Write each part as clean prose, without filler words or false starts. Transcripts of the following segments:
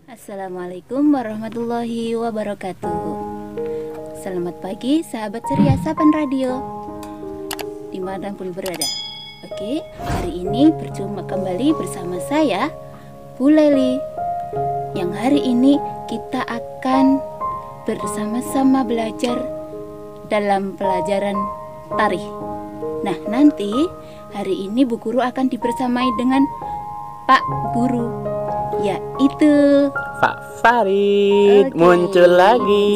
Assalamualaikum warahmatullahi wabarakatuh. Selamat pagi sahabat ceria Sapan Radio dimanapun berada. Oke, hari ini berjumpa kembali bersama saya, Bu Leli. Yang hari ini kita akan bersama-sama belajar dalam pelajaran tarikh. Nah, nanti hari ini Bu Guru akan dibersamai dengan Pak Guru, yaitu Pak Farid. Muncul lagi.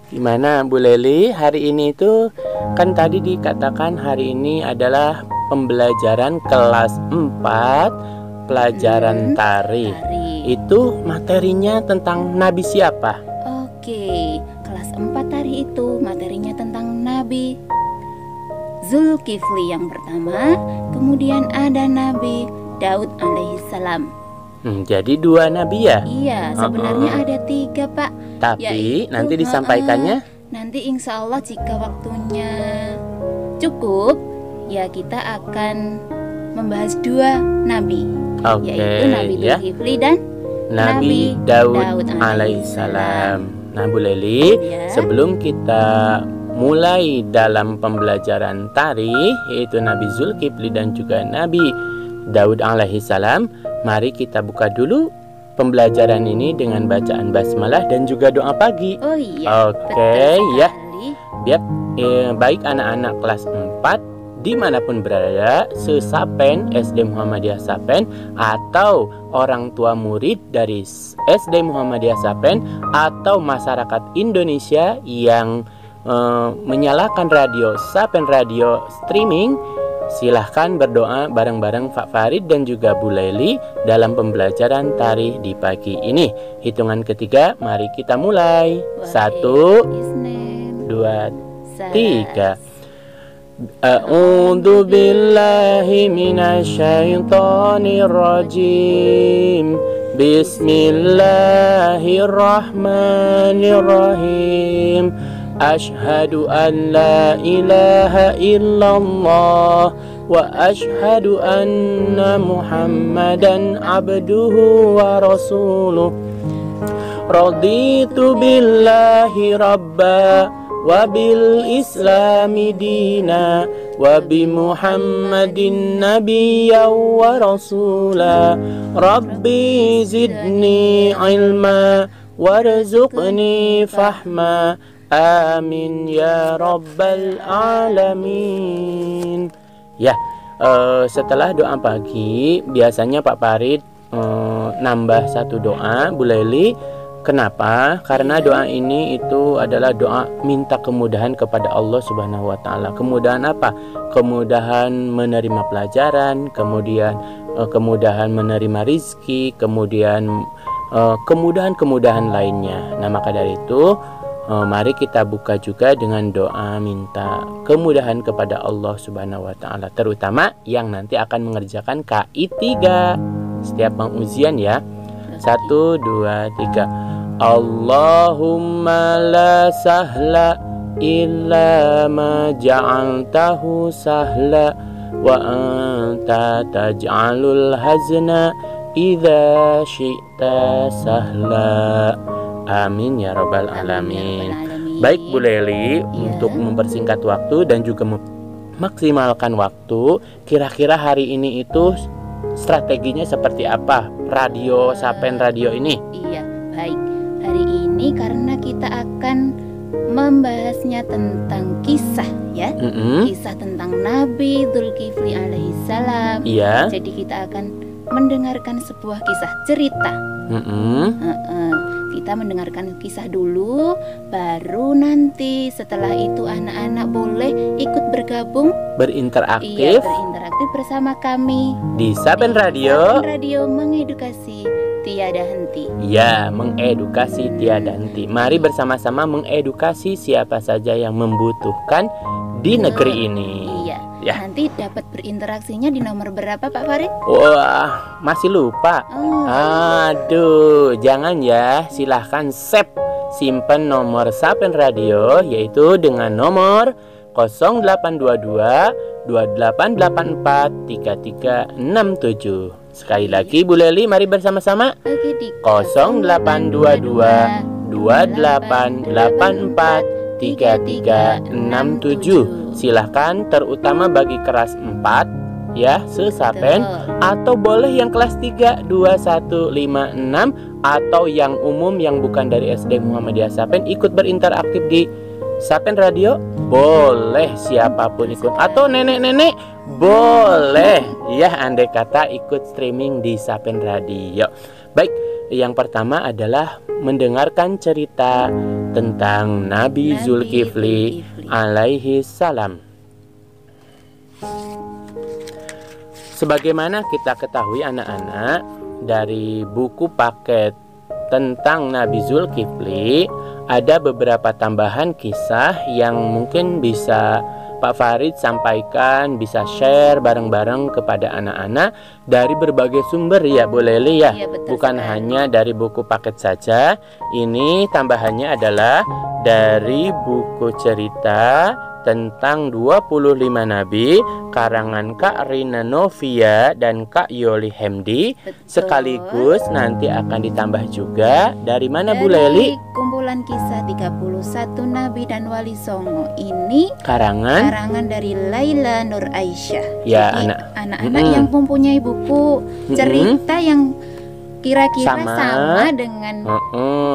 Gimana Bu Leli, hari ini tuh kan tadi dikatakan hari ini adalah pembelajaran kelas 4 pelajaran tarikh. Itu materinya tentang Nabi siapa? Oke, kelas 4 tarikh itu materinya tentang Nabi Zulkifli yang pertama, kemudian ada Nabi Daud alaihissalam. Jadi 2 nabi ya? Iya, sebenarnya ada 3 Pak. Tapi Yaitu, nanti disampaikannya nanti insya Allah jika waktunya cukup, ya kita akan membahas 2 nabi, yaitu Nabi Zulkifli dan Nabi Daud alaihissalam. Nah Bu Leli, sebelum kita mulai dalam pembelajaran tarikh, yaitu Nabi Zulkifli dan juga Nabi Daud alaihissalam, mari kita buka dulu pembelajaran ini dengan bacaan basmalah dan juga doa pagi. Oh iya. Oke ya. Biar baik anak-anak kelas 4 dimanapun berada, sesapen SD Muhammadiyah Sapen atau orang tua murid dari SD Muhammadiyah Sapen atau masyarakat Indonesia yang menyalakan radio Sapen Radio Streaming, silahkan berdoa bareng-bareng Pak Farid dan juga Bu Leli dalam pembelajaran tarikh di pagi ini. Hitungan ketiga, mari kita mulai. 1, 2, 3. A'udzu billahi minasyaitonir rajim. Bismillahirrahmanirrahim. Ashhadu an la ilaha illallah wa ashhadu anna Muhammadan abduhu wa rasuluh. Raditu billahi rabba wa bil islami dina wa bi Muhammadin nabiyya wa rasula. Rabbi zidni ilma warzuqni fahma. Amin ya rabbal alamin. Ya, setelah doa pagi biasanya Pak Farid nambah 1 doa, Bu Leli. Kenapa? Karena doa ini itu adalah doa minta kemudahan kepada Allah Subhanahu wa taala. Kemudahan apa? Kemudahan menerima pelajaran, kemudian kemudahan menerima rizki, kemudian kemudahan-kemudahan lainnya. Nah, maka dari itu mari kita buka juga dengan doa minta kemudahan kepada Allah Subhanahu wa taala, terutama yang nanti akan mengerjakan KI 3 setiap pengujian ya. 1, 2, 3. Allahumma la sahla illa ma ja'altahu sahla wa anta taj'alul hazna idza syi'ta sahla. Amin ya rabbal alamin. Baik Bu Leli, untuk mempersingkat waktu dan juga memaksimalkan waktu, kira-kira hari ini itu strateginya seperti apa radio Sapen Radio ini? Iya, baik. Hari ini karena kita akan membahasnya tentang kisah ya, kisah tentang Nabi Zulkifli alaihissalam. Iya. Jadi kita akan mendengarkan sebuah kisah cerita. Kita mendengarkan kisah dulu, baru nanti setelah itu anak-anak boleh ikut bergabung, berinteraksi bersama kami di Sapen Radio. Sapen Radio mengedukasi tiada henti. Ya, mengedukasi tiada henti. Mari bersama-sama mengedukasi siapa saja yang membutuhkan di negeri ini. Iya. Ya. Nanti dapat berinteraksinya di nomor berapa Pak Farid? Wah, masih lupa. Aduh, jangan ya. Silahkan simpan nomor Sapen Radio, yaitu dengan nomor 0822 2884 3367. Sekali lagi Bu Leli, mari bersama-sama. Oke, di 0822 2884 3367. Silahkan, terutama bagi kelas 4 ya, sesapen, atau boleh yang kelas 3 2156, atau yang umum yang bukan dari SD Muhammadiyah Sapen ikut berinteraktif di Sapen Radio, boleh siapapun ikut, atau nenek-nenek boleh ya, andai kata ikut streaming di Sapen Radio. Baik, yang pertama adalah mendengarkan cerita tentang Nabi Zulkifli alaihi salam. Sebagaimana kita ketahui anak-anak, dari buku paket tentang Nabi Zulkifli ada beberapa tambahan kisah yang mungkin bisa Pak Farid sampaikan, bisa share bareng-bareng kepada anak-anak dari berbagai sumber ya Bu Leli ya. Iya, betul Bukan sekali. hanya dari buku paket saja. Ini tambahannya adalah dari buku cerita tentang 25 Nabi karangan Kak Rina Novia dan Kak Yoli Hemdi. Betul. Sekaligus nanti akan ditambah juga dari mana Bu Dari Leli? kumpulan kisah 31 Nabi dan Wali Songo. Ini Karangan dari Laila Nur Aisyah. ya Jadi, anak. anak-anak yang mempunyai buku cerita yang kira-kira Sama. sama dengan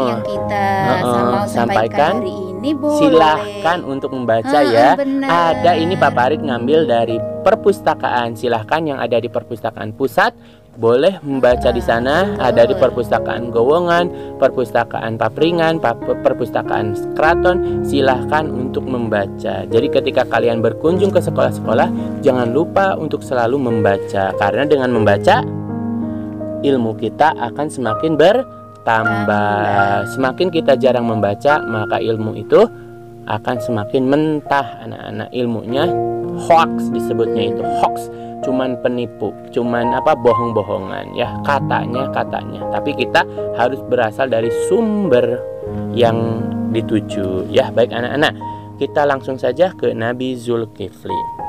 yang kita mau sampaikan hari ini, boleh. Silahkan untuk membaca ya. Benar. Ada ini Pak Farid ngambil dari perpustakaan. Silahkan yang ada di perpustakaan pusat boleh membaca di sana. Ada di perpustakaan Gowongan, perpustakaan Papringan, perpustakaan Kraton. Silahkan untuk membaca. Jadi ketika kalian berkunjung ke sekolah-sekolah, jangan lupa untuk selalu membaca, karena dengan membaca ilmu kita akan semakin bertambah. Semakin kita jarang membaca, maka ilmu itu akan semakin mentah anak-anak. Ilmunya hoax, disebutnya itu hoax, cuman penipu, cuman bohong-bohongan ya, katanya. Tapi kita harus berasal dari sumber yang dituju ya. Baik anak-anak, kita langsung saja ke Nabi Zulkifli.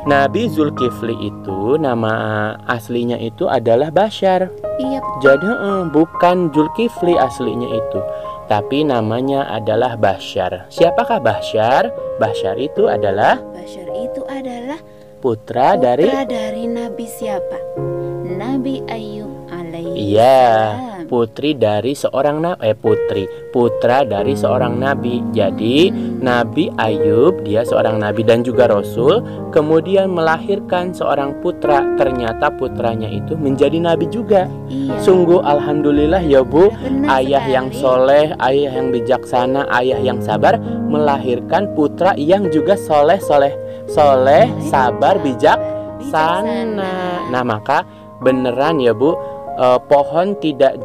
Nabi Zulkifli itu nama aslinya itu adalah Bashar. Iya. Jadi bukan Zulkifli aslinya itu, tapi namanya adalah Bashar. Siapakah Bashar? Bashar itu adalah putra dari Nabi siapa? Nabi Ayub alaihi Iya, salam. putri dari seorang putra dari seorang nabi. Jadi Nabi Ayub dia seorang nabi dan juga rasul, kemudian melahirkan seorang putra. Ternyata putranya itu menjadi nabi juga. Iya. Sungguh alhamdulillah ya Bu, Benar ayah sekali. yang soleh, ayah yang bijaksana, ayah yang sabar melahirkan putra yang juga soleh, sabar, bijaksana. Nah maka beneran ya Bu, pohon tidak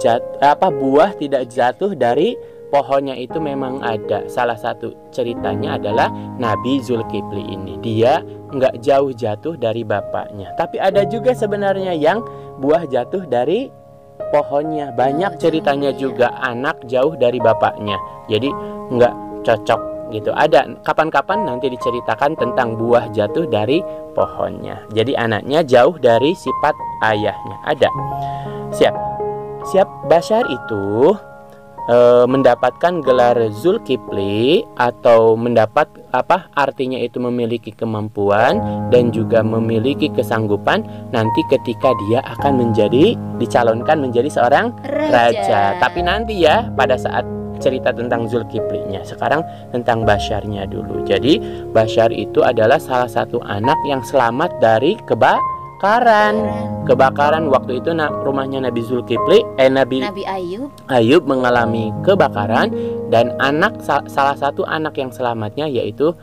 buah tidak jatuh dari pohonnya itu memang ada. Salah satu ceritanya adalah Nabi Zulkifli ini, dia nggak jauh jatuh dari bapaknya. Tapi ada juga sebenarnya yang buah jatuh dari pohonnya. Banyak ceritanya juga anak jauh dari bapaknya, jadi nggak cocok gitu. Ada kapan-kapan nanti diceritakan tentang buah jatuh dari pohonnya. Jadi anaknya jauh dari sifat ayahnya. Ada. Siap. Bashar itu mendapatkan gelar Zulkifli atau mendapat artinya itu memiliki kemampuan dan juga memiliki kesanggupan nanti ketika dia akan dicalonkan menjadi seorang raja. Tapi nanti ya pada saat cerita tentang Zulkiflinya. Sekarang tentang Basharnya dulu. Jadi Bashar itu adalah salah satu anak yang selamat dari kebakaran waktu itu. Rumahnya Nabi Zulkifli Nabi Ayub mengalami kebakaran, dan salah satu anak yang selamatnya yaitu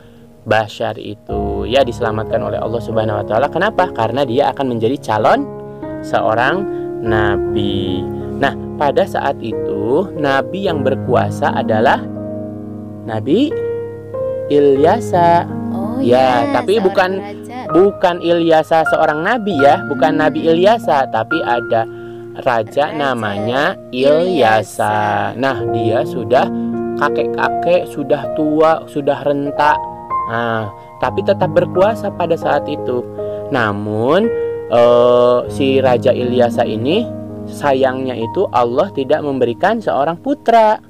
Bashar itu ya, diselamatkan oleh Allah Subhanahu wa taala. Kenapa? Karena dia akan menjadi calon seorang nabi. Nah, pada saat itu nabi yang berkuasa adalah Nabi Ilyasa. Tapi bukan Ilyasa seorang nabi ya, bukan Nabi Ilyasa, tapi ada raja namanya Ilyasa. Nah, dia sudah kakek-kakek, sudah tua, sudah renta. Tapi tetap berkuasa pada saat itu. Namun si Raja Ilyasa ini sayangnya itu Allah tidak memberikan seorang putra.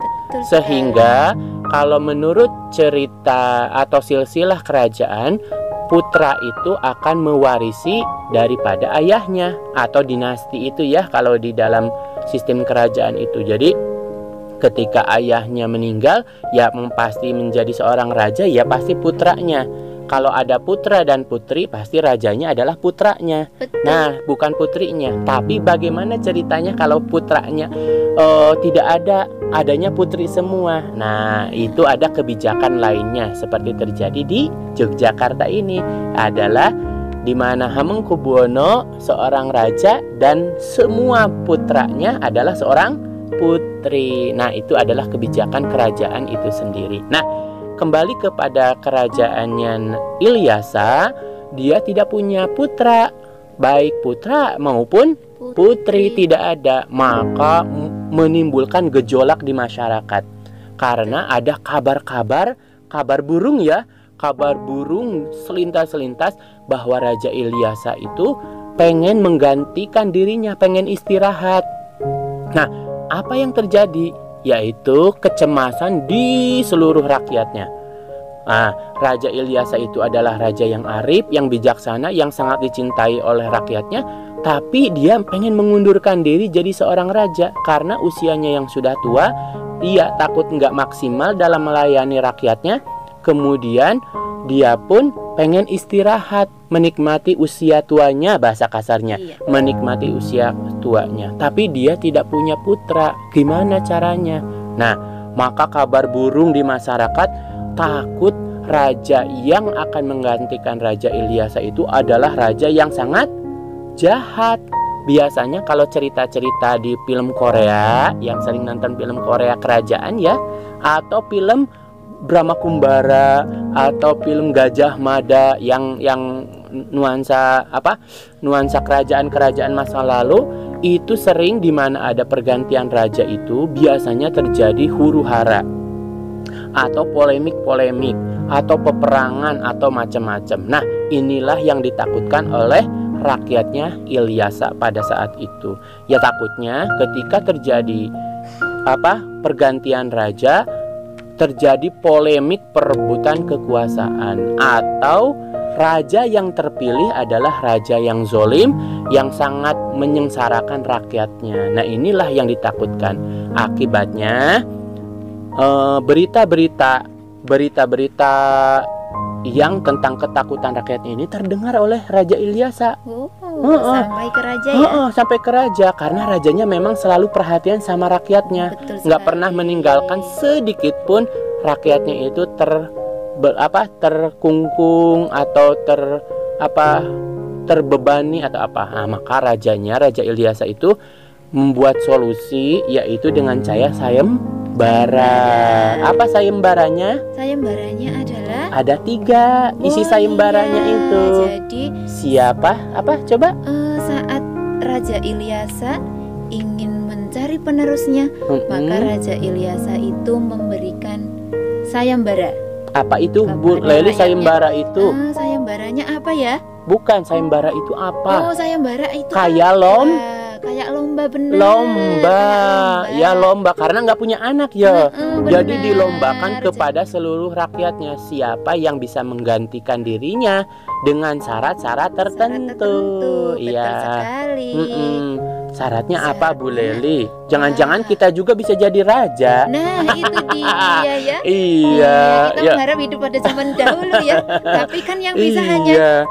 Sehingga kalau menurut cerita atau silsilah kerajaan, putra itu akan mewarisi daripada ayahnya atau dinasti itu ya kalau di dalam sistem kerajaan itu. Jadi ketika ayahnya meninggal ya pasti menjadi seorang raja ya pasti putranya. Kalau ada putra dan putri pasti rajanya adalah putranya. Nah bukan putrinya. Tapi bagaimana ceritanya kalau putranya tidak adanya putri semua. Nah itu ada kebijakan lainnya seperti terjadi di Yogyakarta ini adalah di mana Hamengkubuwono seorang raja dan semua putranya adalah seorang putri. Nah itu adalah kebijakan kerajaan itu sendiri. Nah kembali kepada kerajaannya Ilyasa, dia tidak punya putra, baik putra maupun putri tidak ada. Maka menimbulkan gejolak di masyarakat karena ada kabar burung ya, kabar burung selintas-selintas bahwa Raja Ilyasa itu pengen menggantikan dirinya, pengen istirahat. Nah, apa yang terjadi? Yaitu kecemasan di seluruh rakyatnya. Nah, Raja Ilyasa itu adalah raja yang arif, yang bijaksana, yang sangat dicintai oleh rakyatnya. Tapi dia pengen mengundurkan diri jadi seorang raja karena usianya yang sudah tua. Dia takut nggak maksimal dalam melayani rakyatnya. Kemudian dia pun pengen istirahat, menikmati usia tuanya, bahasa kasarnya, menikmati usia tuanya. Tapi dia tidak punya putra, gimana caranya? Nah, maka kabar burung di masyarakat takut raja yang akan menggantikan Raja Ilyasa itu adalah raja yang sangat jahat. Biasanya kalau cerita-cerita di film Korea, yang sering nonton film Korea kerajaan ya, atau film Brahma Kumbara atau film Gajah Mada yang nuansa kerajaan masa lalu itu sering di mana ada pergantian raja itu biasanya terjadi huru-hara atau polemik atau peperangan atau macam-macam. Nah, inilah yang ditakutkan oleh rakyatnya Ilyasa pada saat itu. Ya takutnya ketika terjadi pergantian raja, terjadi polemik perebutan kekuasaan atau raja yang terpilih adalah raja yang zolim, yang sangat menyengsarakan rakyatnya. Nah inilah yang ditakutkan. Akibatnya berita-berita yang tentang ketakutan rakyatnya ini terdengar oleh Raja Ilyasa. Sampai ke raja ya? Sampai ke raja karena rajanya memang selalu perhatian sama rakyatnya, nggak pernah meninggalkan sedikit pun rakyatnya itu terkungkung atau terbebani atau apa. Nah, maka Raja Ilyasa itu membuat solusi yaitu dengan cara sayembara. Apa sayembaranya? Sayembaranya adalah ada 3 isi sayembaranya itu. Jadi siapa? Apa? Coba. Saat Raja Ilyasa ingin mencari penerusnya, maka Raja Ilyasa itu memberikan sayembara. Apa itu Bu Leli sayembara itu? Sayembaranya apa ya? Bukan, sayembara itu apa? Sayembara itu kayak kayak lomba benar. Lomba karena nggak punya anak ya. Jadi dilombakan kepada seluruh rakyatnya siapa yang bisa menggantikan dirinya dengan syarat-syarat tertentu. Iya. Sekali. Syaratnya apa Bu Leli? Jangan-jangan kita juga bisa jadi raja. Nah itu dia ya. Iya. Kita mengharap hidup pada zaman dahulu ya. Tapi kan yang bisa hanya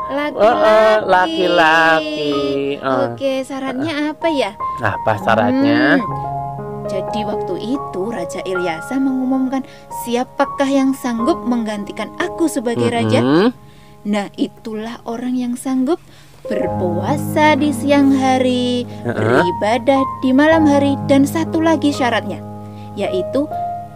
laki-laki. Oke, syaratnya apa ya? Apa syaratnya? Jadi waktu itu Raja Ilyasa mengumumkan, siapakah yang sanggup menggantikan aku sebagai raja? Nah itulah orang yang sanggup berpuasa di siang hari, beribadah di malam hari, dan satu lagi syaratnya, yaitu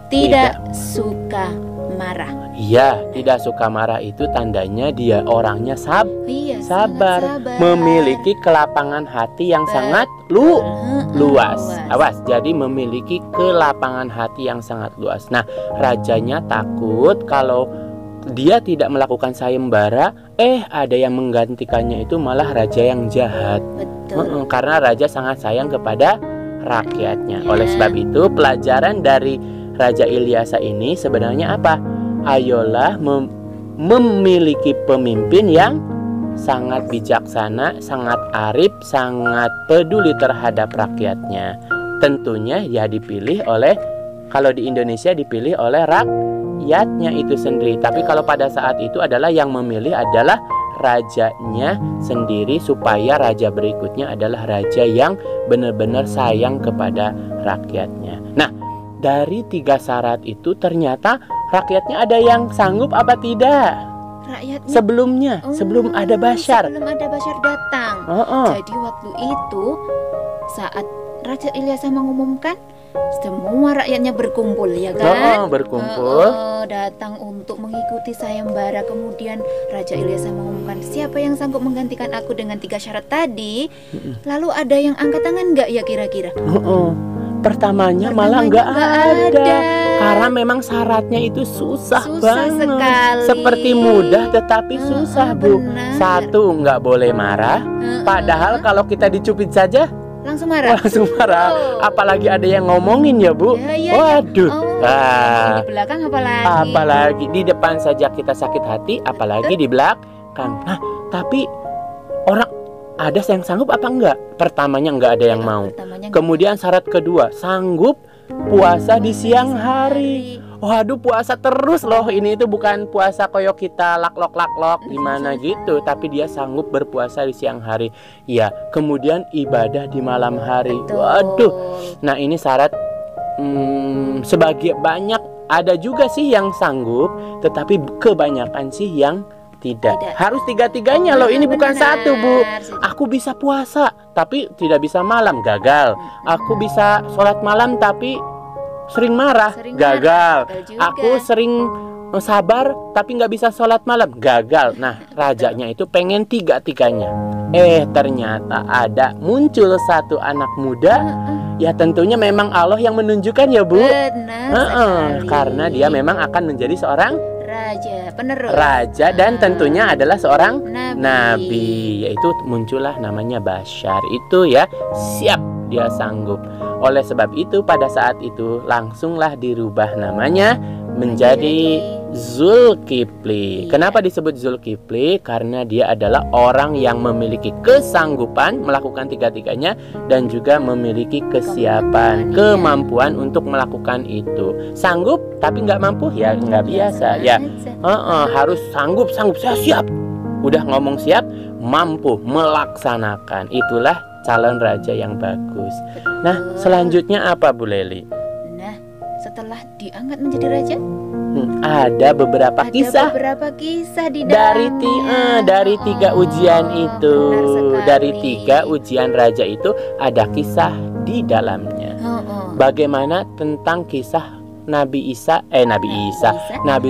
tidak suka marah. Iya, tidak suka marah itu tandanya dia orangnya sabar, memiliki kelapangan hati yang sangat luas. Awas, jadi memiliki kelapangan hati yang sangat luas. Nah, rajanya takut kalau dia tidak melakukan sayembara, ada yang menggantikannya itu malah raja yang jahat. Betul. Karena raja sangat sayang kepada rakyatnya. Oleh sebab itu, pelajaran dari Raja Ilyasa ini sebenarnya apa? Ayolah memiliki pemimpin yang sangat bijaksana, sangat arif, sangat peduli terhadap rakyatnya. Tentunya ya dipilih oleh, kalau di Indonesia dipilih oleh rakyatnya itu sendiri. Tapi kalau pada saat itu adalah yang memilih adalah rajanya sendiri, supaya raja berikutnya adalah raja yang benar-benar sayang kepada rakyatnya. Nah, dari 3 syarat itu ternyata rakyatnya ada yang sanggup apa tidak? Rakyatnya Sebelum ada Bashar. Sebelum ada Bashar datang. Jadi waktu itu saat Raja Ilyasa mengumumkan, semua rakyatnya berkumpul, ya kan? Berkumpul. Datang untuk mengikuti sayembara. Kemudian Raja Ilyasa mengumumkan, siapa yang sanggup menggantikan aku dengan 3 syarat tadi? Lalu ada yang angkat tangan nggak ya kira-kira? Pertamanya malah nggak ada. Karena memang syaratnya itu susah banget sekali. Seperti mudah tetapi susah, Bu. Benar. 1, nggak boleh marah. Padahal kalau kita dicubit saja langsung marah. Apalagi ada yang ngomongin ya, Bu. Waduh. Di belakang apalagi di depan saja kita sakit hati, apalagi di belakang. Nah, tapi orang ada yang sanggup apa enggak? Pertamanya enggak ada yang mau. Kemudian syarat kedua, sanggup puasa di siang hari. Waduh, puasa terus loh. Ini itu bukan puasa koyo kita laklok gimana gitu, tapi dia sanggup berpuasa di siang hari. Ya, kemudian ibadah di malam hari. Waduh. Nah, ini syarat sebagian banyak, ada juga sih yang sanggup, tetapi kebanyakan sih yang tidak. Harus 3-tiganya loh. Ini bukan 1, Bu. Aku bisa puasa tapi tidak bisa malam, gagal. Aku bisa sholat malam tapi sering marah, gagal. Aku sering sabar tapi nggak bisa sholat malam, gagal. Nah, rajanya itu pengen 3-tiganya. Ternyata muncul 1 anak muda. Ya tentunya memang Allah yang menunjukkan ya, Bu. Benar. Karena dia memang akan menjadi seorang penerus raja, dan tentunya adalah seorang nabi. Yaitu muncullah namanya Bashar itu ya. Siap, dia sanggup. Oleh sebab itu pada saat itu langsunglah dirubah namanya menjadi Zulkifli. Kenapa disebut Zulkifli? Karena dia adalah orang yang memiliki kesanggupan melakukan 3-tiganya dan juga memiliki kesiapan, kemampuan untuk melakukan itu. Sanggup tapi nggak mampu ya nggak biasa ya. Harus sanggup, saya siap. Udah ngomong siap, mampu melaksanakan. Itulah calon raja yang bagus. Nah, selanjutnya apa, Bu Leli? Nah, setelah diangkat menjadi raja, ada beberapa kisah di dalamnya. Dari 3 ujian itu. Dari 3 ujian raja itu ada kisah di dalamnya. Bagaimana tentang kisah Nabi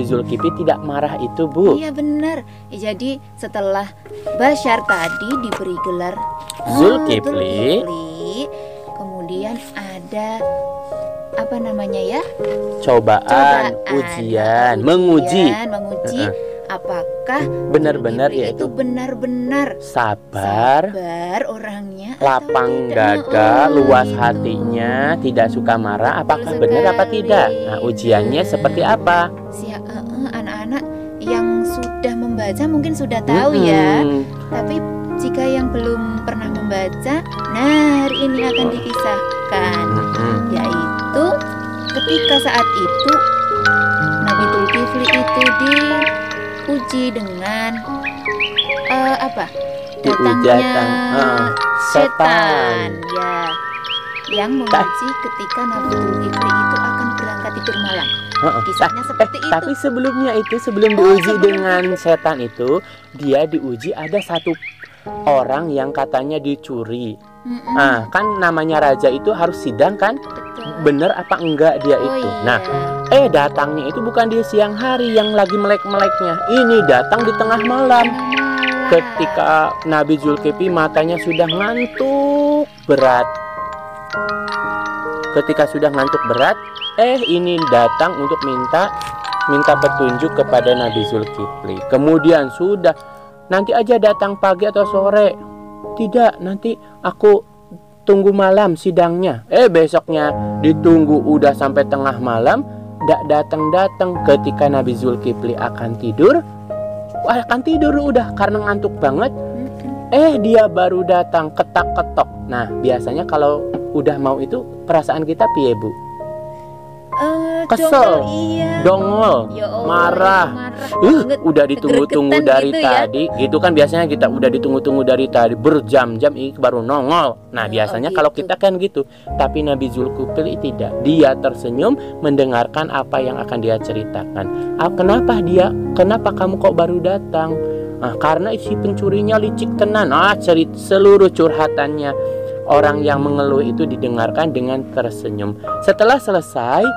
Zulkifli tidak marah itu, Bu? Iya benar. Jadi setelah Bashar tadi diberi gelar Zulkifli, kemudian ada cobaan, ujian, menguji apakah benar-benar yaitu benar-benar sabar orangnya, lapang dada, luas hatinya, tidak suka marah, apakah benar apa tidak. Nah, ujiannya seperti apa? Anak-anak yang sudah membaca mungkin sudah tahu ya, tapi jika yang belum pernah membaca, nah hari ini akan dikisahkan, yaitu ketika saat itu Nabi Zulkifli itu diuji dengan datangnya setan ya, yang menguji ketika Nabi Zulkifli itu akan berangkat tidur malam. Kisahnya seperti itu. Tapi sebelum diuji dengan setan itu, dia diuji ada 1 orang yang katanya dicuri. Kan namanya raja itu harus sidang kan? Bener apa enggak dia itu. Nah, datangnya itu bukan di siang hari yang lagi melek-meleknya. Ini datang di tengah malam. Ketika Nabi Zulkifli matanya sudah ngantuk berat. Ketika sudah ngantuk berat, ini datang untuk minta minta petunjuk kepada Nabi Zulkifli. Kemudian sudah, nanti aja datang pagi atau sore. Tidak, nanti aku tunggu malam sidangnya. Besoknya ditunggu udah sampai tengah malam, tidak datang-datang. Ketika Nabi Zulkifli akan tidur udah karena ngantuk banget. Dia baru datang, ketak-ketok. Nah, biasanya kalau udah mau itu perasaan kita piye, Bu? Kesel, dongol, marah. Udah ditunggu-tunggu dari tadi. Gitu kan biasanya kita udah ditunggu-tunggu dari tadi berjam-jam ini baru nongol. Nah, biasanya kalau kita kan gitu. Tapi Nabi Zulkifli tidak. Dia tersenyum mendengarkan apa yang akan dia ceritakan. Kenapa kamu kok baru datang? Nah, karena si pencurinya licik tenan. Seluruh curhatannya orang yang mengeluh itu didengarkan dengan tersenyum. Setelah selesai,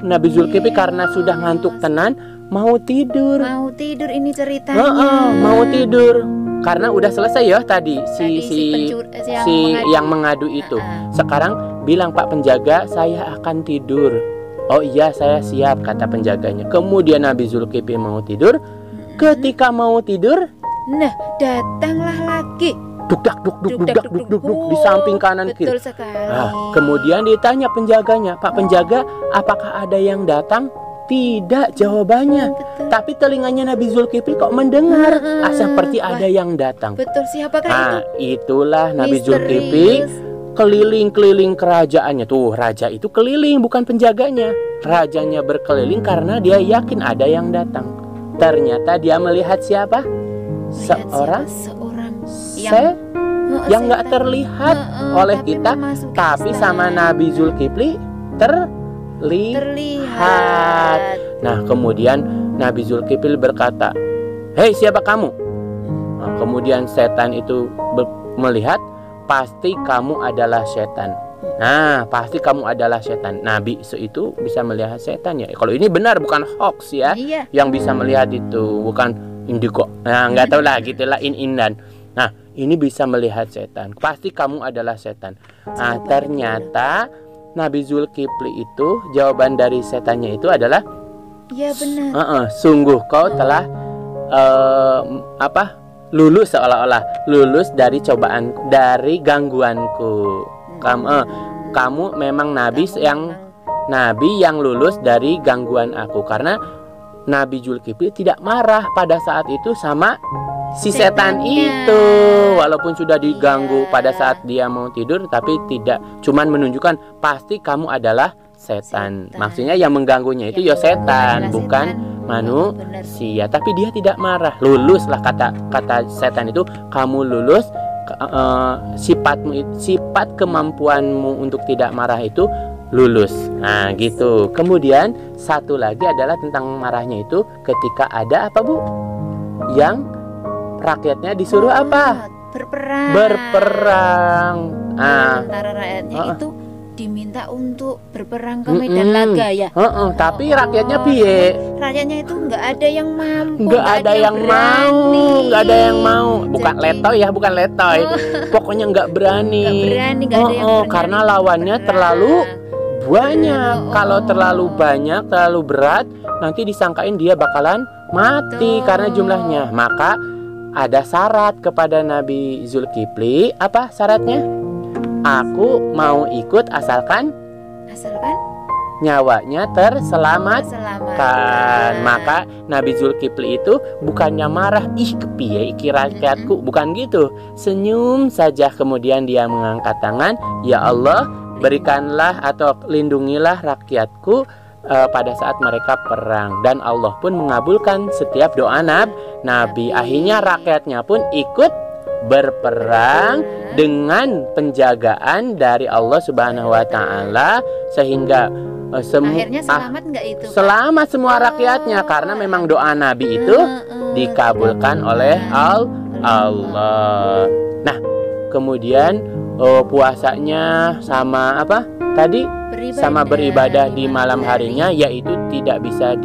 Nabi Zulkifli karena sudah ngantuk tenan mau tidur. Mau tidur ini ceritanya. Mau tidur karena udah selesai ya tadi si yang mengadu itu. Sekarang bilang, Pak penjaga, saya akan tidur. Oh iya, saya siap, kata penjaganya. Kemudian Nabi Zulkifli mau tidur. Ketika mau tidur, nah datanglah lagi duk di samping kanan kiri. Betul sekali. Kemudian ditanya penjaganya, Pak penjaga, apakah ada yang datang? Tidak jawabannya. Tapi telinganya Nabi Zulkifli kok mendengar seperti ada yang datang. Betul, siapakah itu? Itulah Nabi Zulkifli keliling-keliling kerajaannya. Tuh, raja itu keliling, bukan penjaganya. Rajanya berkeliling karena dia yakin ada yang datang. Ternyata dia melihat siapa? Seorang yang nggak terlihat oleh kita, tapi sama Nabi Zulkifli terlihat. Nah, kemudian Nabi Zulkifli berkata, "Hei, siapa kamu?" Nah, kemudian setan itu melihat, pasti kamu adalah setan. Nah, pasti kamu adalah setan. Nabi itu bisa melihat setan ya. Kalau ini benar, bukan hoax ya. Yang bisa melihat itu bukan indigo. Nah, nggak tahu lah, gitulah in-indan. Nah, ini bisa melihat setan. Pasti kamu adalah setan. Nah, ternyata Nabi Zulkifli itu jawaban dari setannya itu adalah, iya benar. Sungguh kau telah lulus, seolah-olah lulus dari cobaan, dari gangguanku. Kamu memang nabi yang lulus dari gangguan aku. Karena Nabi Zulkifli tidak marah pada saat itu sama si setan itu, walaupun sudah diganggu pada saat dia mau tidur, tapi tidak, cuman menunjukkan pasti kamu adalah setan. Maksudnya yang mengganggunya itu ya setan, bukan manusia. Tapi dia tidak marah. Lulus lah, kata setan itu, kamu lulus. Sifat kemampuanmu untuk tidak marah itu lulus. Nah gitu. Kemudian satu lagi adalah tentang marahnya itu ketika ada apa, Bu? Yang rakyatnya disuruh apa? Berperang. Antara rakyatnya itu diminta untuk berperang ke medan laga ya. Tapi rakyatnya piye? Rakyatnya itu nggak ada yang mampu, nggak ada yang mau. Bukan letoy. Pokoknya nggak berani. Nggak ada yang berani. Karena lawannya terlalu banyak. Kalau terlalu banyak, terlalu berat, nanti disangkain dia bakalan mati karena jumlahnya. Maka ada syarat kepada Nabi Zulkifli. Apa syaratnya? Aku mau ikut asalkan nyawanya terselamatkan. Maka Nabi Zulkifli itu bukannya marah, kepiye iki rakyatku, bukan gitu. Senyum saja, kemudian dia mengangkat tangan, ya Allah, berikanlah atau lindungilah rakyatku pada saat mereka perang. Dan Allah pun mengabulkan setiap doa Nabi. Akhirnya rakyatnya pun ikut berperang dengan penjagaan dari Allah Subhanahu wa taala, sehingga akhirnya selamat enggak itu? Selamat semua rakyatnya, karena memang doa Nabi itu dikabulkan oleh Allah. Nah, kemudian puasanya sama apa? Tadi sama beribadah di malam harinya, yaitu tidak bisa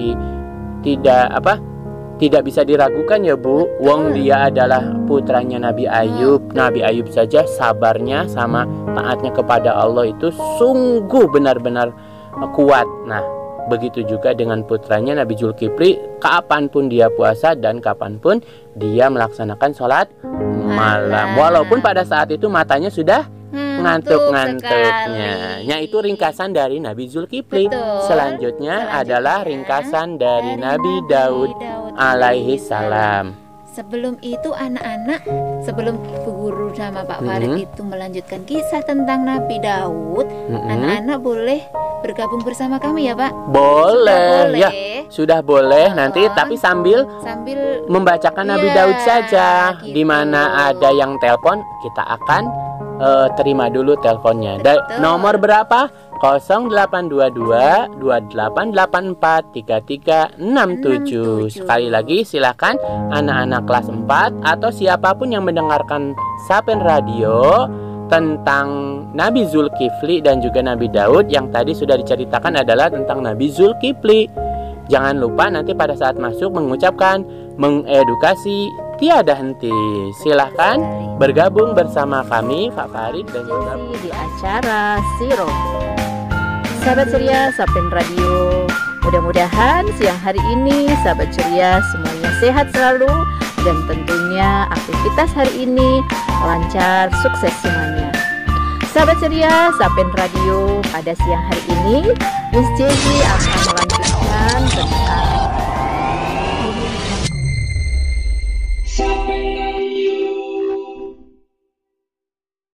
diragukan ya, Bu. Wong dia adalah putranya Nabi Ayub. Nabi Ayub saja sabarnya sama taatnya kepada Allah itu sungguh benar-benar kuat. Nah, Begitu juga dengan putranya Nabi Zulkifli, kapanpun dia puasa dan kapanpun dia melaksanakan sholat malam. Walaupun pada saat itu matanya sudah ngantuk-ngantuknya. Nah, itu ringkasan dari Nabi Zulkifli. Selanjutnya adalah ringkasan dari Nabi Daud alaihi salam. Sebelum itu anak-anak, sebelum Ibu Guru sama Pak Farid itu melanjutkan kisah tentang Nabi Daud, anak-anak boleh bergabung bersama kami ya Pak? Boleh, ya sudah boleh nanti, tapi sambil membacakan Nabi Daud saja. Gitu. Di mana ada yang telepon, kita akan terima dulu teleponnya. Nomor berapa? 0822 2884 3367. Sekali lagi silakan anak-anak kelas 4 atau siapapun yang mendengarkan Sapen Radio tentang Nabi Zulkifli dan juga Nabi Daud. Yang tadi sudah diceritakan adalah tentang Nabi Zulkifli. Jangan lupa nanti pada saat masuk mengucapkan mengedukasi tiada henti. Silahkan bergabung bersama kami Pak Farid dan juga di acara Siro. Sahabat ceria Sapen Radio, mudah-mudahan siang hari ini sahabat ceria semuanya sehat selalu dan tentunya aktivitas hari ini lancar, sukses semuanya. Sahabat ceria Sapen Radio, pada siang hari ini Miss Jezi akan melanjutkan tentang